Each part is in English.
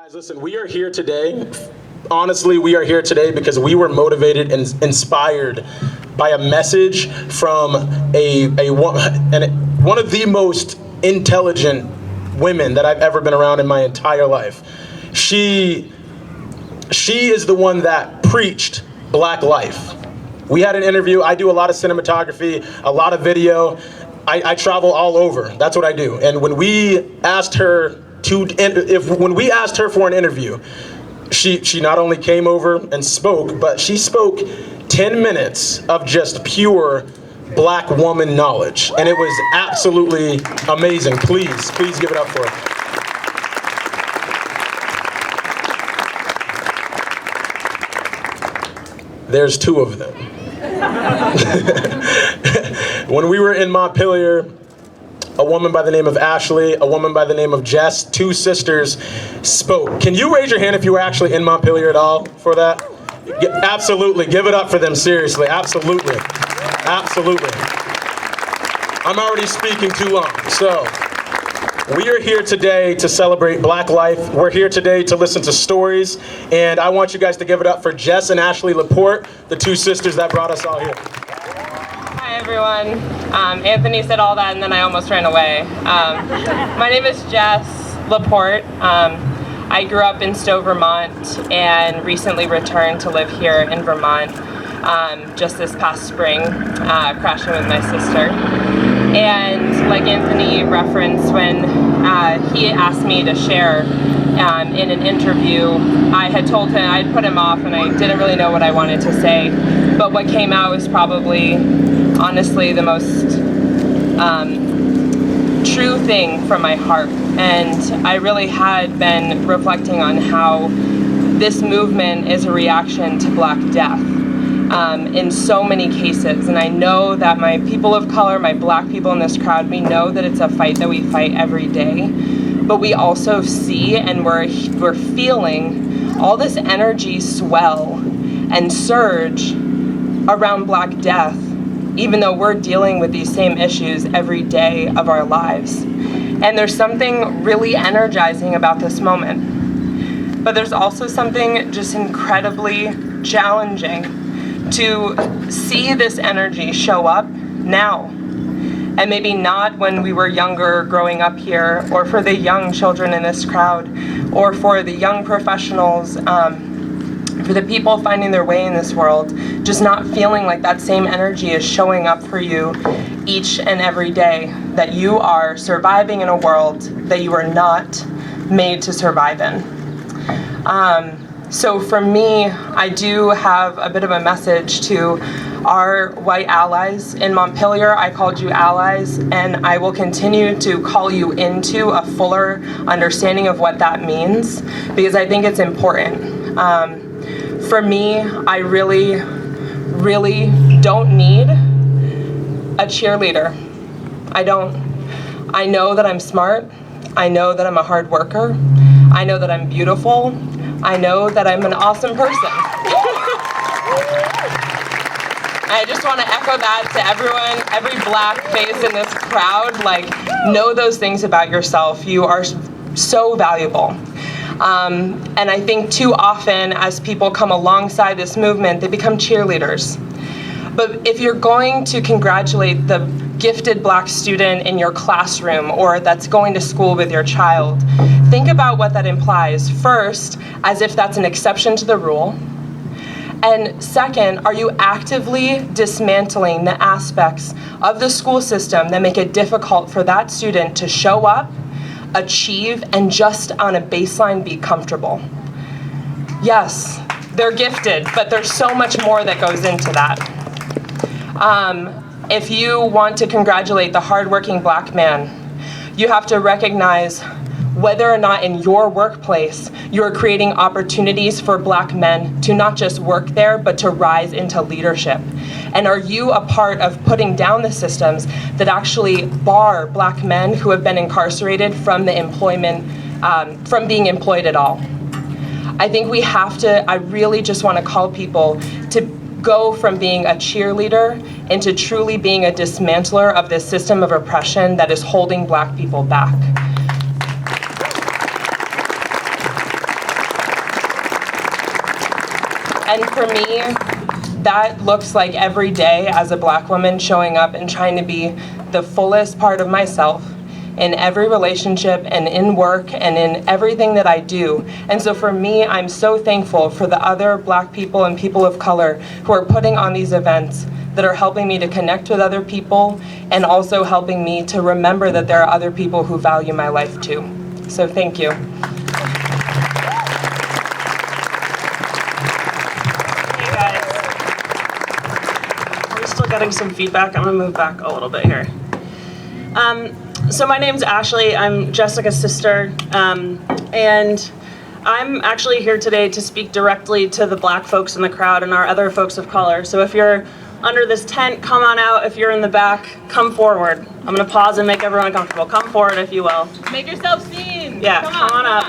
Guys, listen, we are here today. Honestly, we are here today because we were motivated and inspired by a message from one of the most intelligent women that I've ever been around in my entire life. She is the one that preached Black life. We had an interview. I do a lot of cinematography, a lot of video. I travel all over. That's what I do. And when we asked her when we asked her for an interview, she not only came over and spoke, but she spoke 10 minutes of just pure Black woman knowledge. And it was absolutely amazing. Please give it up for her. There's two of them. When we were in Montpelier, a woman by the name of Ashley, a woman by the name of Jess, two sisters spoke. Can you raise your hand if you were actually in Montpelier at all for that? Absolutely, give it up for them, seriously, absolutely. Absolutely. I'm already speaking too long. So, we are here today to celebrate Black life. We're here today to listen to stories, and I want you guys to give it up for Jess and Ashley Laporte, the two sisters that brought us all here. Hi everyone. Anthony said all that and then I almost ran away. My name is Jess Laporte. I grew up in Stowe, Vermont and recently returned to live here in Vermont just this past spring, crashing with my sister. And like Anthony referenced, when he asked me to share in an interview, I had told him, I'd put him off and I didn't really know what I wanted to say. But what came out was probably, honestly, the most true thing from my heart. And I really had been reflecting on how this movement is a reaction to Black death in so many cases. And I know that my people of color, my Black people in this crowd, we know that it's a fight that we fight every day. But we also see and we're feeling all this energy swell and surge around Black death, even though we're dealing with these same issues every day of our lives. And there's something really energizing about this moment. But there's also something just incredibly challenging to see this energy show up now. And maybe not when we were younger growing up here, or for the young children in this crowd, or for the young professionals, for the people finding their way in this world, just not feeling like that same energy is showing up for you each and every day, that you are surviving in a world that you are not made to survive in. So for me, I do have a bit of a message to our white allies in Montpelier. I called you allies, and I will continue to call you into a fuller understanding of what that means, because I think it's important. For me, I really don't need a cheerleader. I don't. I know that I'm smart. I know that I'm a hard worker. I know that I'm beautiful. I know that I'm an awesome person. I just want to echo that to everyone, every Black face in this crowd. Like, know those things about yourself. You are so valuable. And I think too often as people come alongside this movement, they become cheerleaders. But if you're going to congratulate the gifted Black student in your classroom or that's going to school with your child, think about what that implies. First, as if that's an exception to the rule. And second, are you actively dismantling the aspects of the school system that make it difficult for that student to show up, achieve, and just on a baseline be comfortable? Yes, they're gifted, but there's so much more that goes into that. If you want to congratulate the hardworking Black man, you have to recognize whether or not in your workplace you're creating opportunities for Black men to not just work there, but to rise into leadership. And are you a part of putting down the systems that actually bar Black men who have been incarcerated from the employment, from being employed at all? I think we have to, I really just want to call people to go from being a cheerleader into truly being a dismantler of this system of oppression that is holding Black people back. And for me, that looks like every day as a Black woman showing up and trying to be the fullest part of myself in every relationship and in work and in everything that I do. And so for me, I'm so thankful for the other Black people and people of color who are putting on these events that are helping me to connect with other people and also helping me to remember that there are other people who value my life too. So thank you. Hey guys. We're still getting some feedback. I'm gonna move back a little bit here. So my name's Ashley. I'm Jessica's sister, and I'm actually here today to speak directly to the Black folks in the crowd and our other folks of color. So if you're under this tent, come on out. If you're in the back, come forward. I'm gonna pause and make everyone comfortable. Come forward if you will. Make yourself seen. Yeah,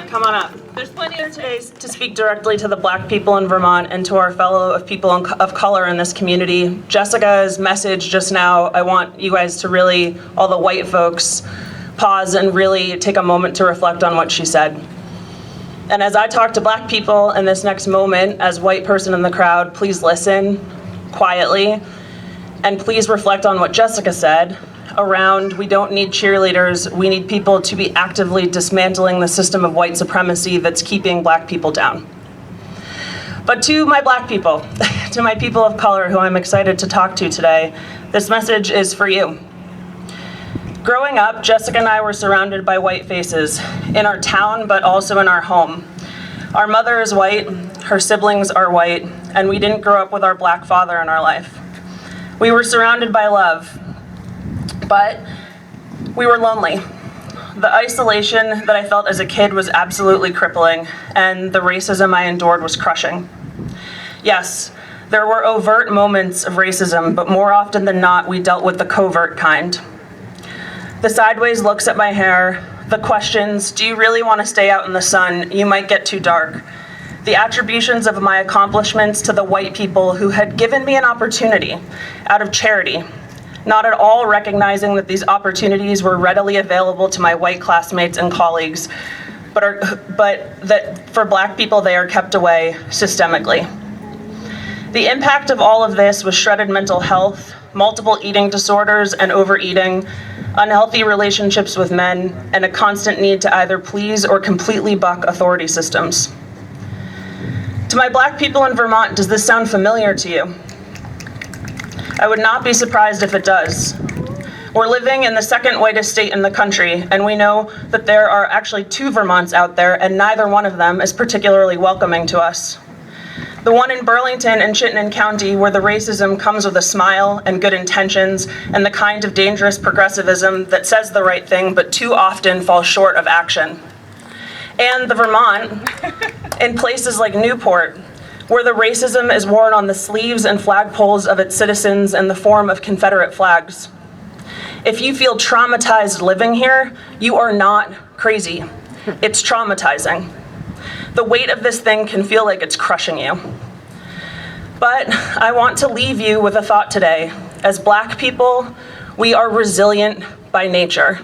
come on up. There's plenty Here today to speak directly to the Black people in Vermont and to our fellow of people of color in this community. Jessica's message just now, I want you guys to really, all the white folks, pause and really take a moment to reflect on what she said. And as I talk to Black people in this next moment, as white person in the crowd, please listen quietly and please reflect on what Jessica said around, we don't need cheerleaders, we need people to be actively dismantling the system of white supremacy that's keeping Black people down. But to my Black people, to my people of color who I'm excited to talk to today, this message is for you. Growing up, Jessica and I were surrounded by white faces in our town, but also in our home. Our mother is white, her siblings are white, and we didn't grow up with our Black father in our life. We were surrounded by love, but we were lonely. The isolation that I felt as a kid was absolutely crippling, and the racism I endured was crushing. Yes, there were overt moments of racism, but more often than not, we dealt with the covert kind. The sideways looks at my hair, the questions, do you really want to stay out in the sun? You might get too dark. The attributions of my accomplishments to the white people who had given me an opportunity out of charity, not at all recognizing that these opportunities were readily available to my white classmates and colleagues, but that for Black people they are kept away systemically. The impact of all of this was shredded mental health, multiple eating disorders and overeating, unhealthy relationships with men, and a constant need to either please or completely buck authority systems. To my Black people in Vermont, does this sound familiar to you? I would not be surprised if it does. We're living in the second whitest state in the country, and we know that there are actually 2 Vermonts out there, and neither one of them is particularly welcoming to us. The one in Burlington and Chittenden County, where the racism comes with a smile and good intentions and the kind of dangerous progressivism that says the right thing but too often falls short of action. And the Vermont, in places like Newport, where the racism is worn on the sleeves and flagpoles of its citizens in the form of Confederate flags. If you feel traumatized living here, you are not crazy. It's traumatizing. The weight of this thing can feel like it's crushing you. But I want to leave you with a thought today. As Black people, we are resilient by nature.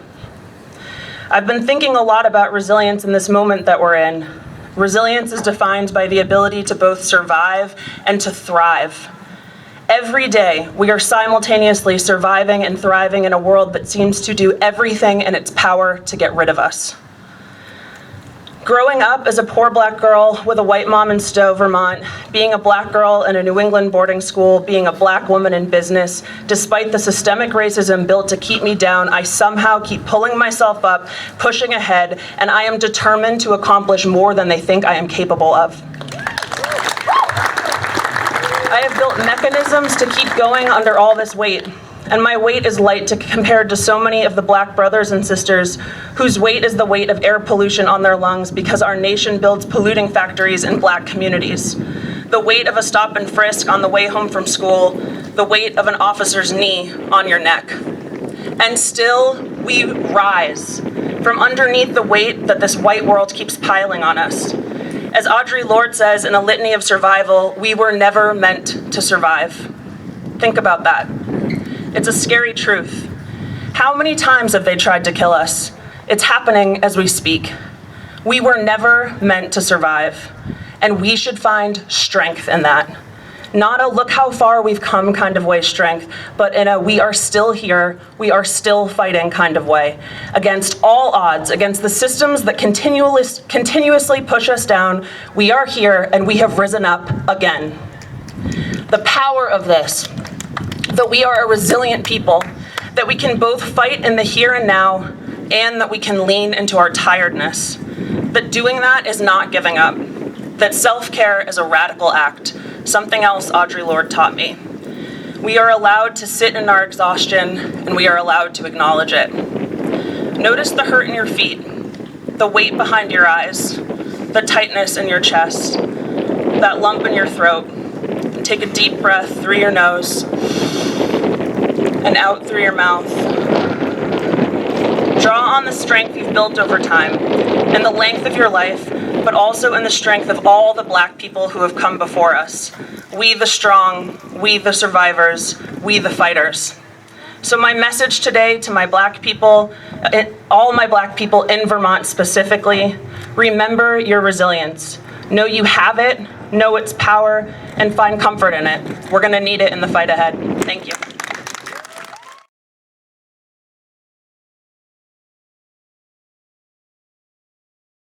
I've been thinking a lot about resilience in this moment that we're in. Resilience is defined by the ability to both survive and to thrive. Every day, we are simultaneously surviving and thriving in a world that seems to do everything in its power to get rid of us. Growing up as a poor Black girl with a white mom in Stowe, Vermont, being a Black girl in a New England boarding school, being a Black woman in business, despite the systemic racism built to keep me down, I somehow keep pulling myself up, pushing ahead, and I am determined to accomplish more than they think I am capable of. I have built mechanisms to keep going under all this weight. And my weight is light compared to so many of the Black brothers and sisters whose weight is the weight of air pollution on their lungs because our nation builds polluting factories in Black communities. The weight of a stop and frisk on the way home from school, the weight of an officer's knee on your neck. And still, we rise from underneath the weight that this white world keeps piling on us. As Audre Lorde says in A Litany of Survival, we were never meant to survive. Think about that. It's a scary truth. How many times have they tried to kill us? It's happening as we speak. We were never meant to survive. and we should find strength in that. Not a look how far we've come kind of way strength, but in a we are still here, we are still fighting kind of way. Against all odds, against the systems that continuously push us down, we are here and we have risen up again. The power of this, that we are a resilient people, that we can both fight in the here and now, and that we can lean into our tiredness. That doing that is not giving up. That self-care is a radical act, something else Audre Lorde taught me. We are allowed to sit in our exhaustion, and we are allowed to acknowledge it. Notice the hurt in your feet, the weight behind your eyes, the tightness in your chest, that lump in your throat. And take a deep breath through your nose and out through your mouth. Draw on the strength you've built over time, in the length of your life, but also in the strength of all the Black people who have come before us. We the strong, we the survivors, we the fighters. So my message today to my Black people, all my Black people in Vermont specifically, remember your resilience. Know you have it, know its power, and find comfort in it. We're gonna need it in the fight ahead. Thank you.